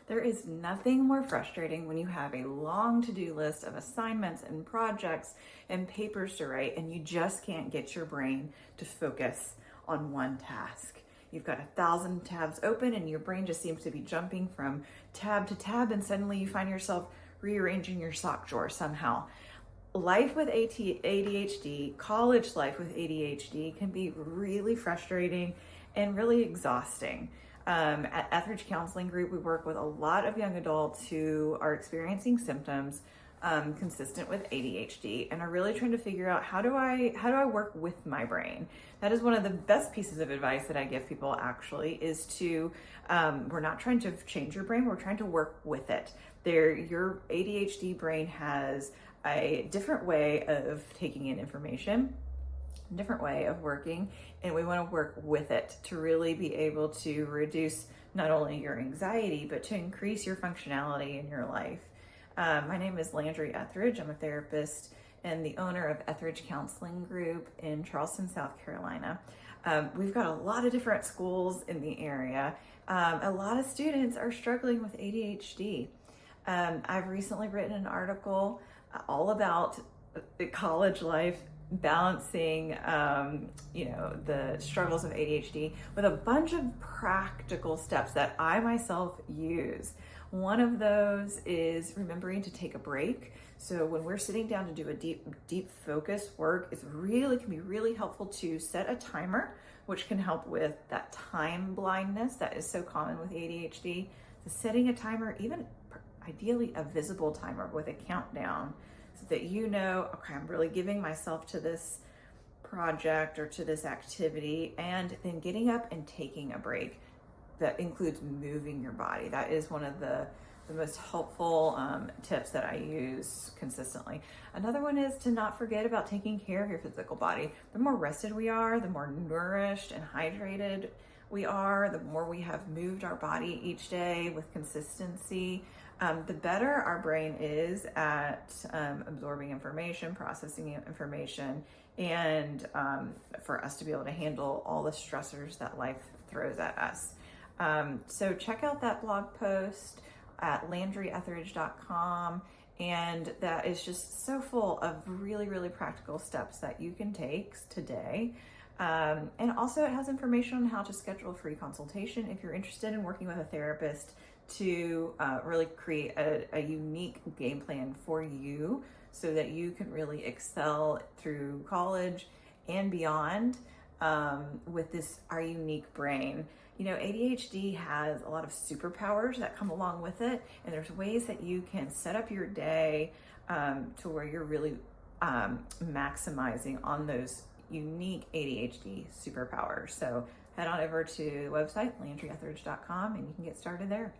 There is nothing more frustrating when you have a long to-do list of assignments and projects and papers to write, and you just can't get your brain to focus on one task. You've got 1,000 tabs open and your brain just seems to be jumping from tab to tab, and suddenly you find yourself rearranging your sock drawer somehow. Life with ADHD, college life with ADHD, can be really frustrating and really exhausting. At Ethredge Counseling Group, we work with a lot of young adults who are experiencing symptoms consistent with ADHD and are really trying to figure out how do I work with my brain. That is one of the best pieces of advice that I give people, actually, is to we're not trying to change your brain, we're trying to work with it. Your ADHD brain has a different way of taking in information, different way of working, and we want to work with it to really be able to reduce not only your anxiety, but to increase your functionality in your life. My name is Landry Ethredge. I'm a therapist and the owner of Ethredge Counseling Group in Charleston, South Carolina. We've got a lot of different schools in the area. A lot of students are struggling with ADHD. I've recently written an article all about college life, balancing, the struggles of ADHD with a bunch of practical steps that I myself use. One of those is remembering to take a break. So when we're sitting down to do a deep focus work, it can be really helpful to set a timer, which can help with that time blindness that is so common with ADHD. So setting a timer, even ideally a visible timer with a countdown, so that you know, okay, I'm really giving myself to this project or to this activity, and then getting up and taking a break. That includes moving your body. That is one of the most helpful tips that I use consistently. Another one is to not forget about taking care of your physical body. The more rested we are, the more nourished and hydrated we are, the more we have moved our body each day with consistency, the better our brain is at absorbing information, processing information, and for us to be able to handle all the stressors that life throws at us. So check out that blog post at landryethridge.com, and that is just so full of really, really practical steps that you can take today. And also it has information on how to schedule a free consultation if you're interested in working with a therapist to really create a unique game plan for you so that you can really excel through college and beyond with our unique brain. You know, ADHD has a lot of superpowers that come along with it, and there's ways that you can set up your day to where you're really maximizing on those unique ADHD superpowers. So head on over to the website, landryethridge.com, and you can get started there.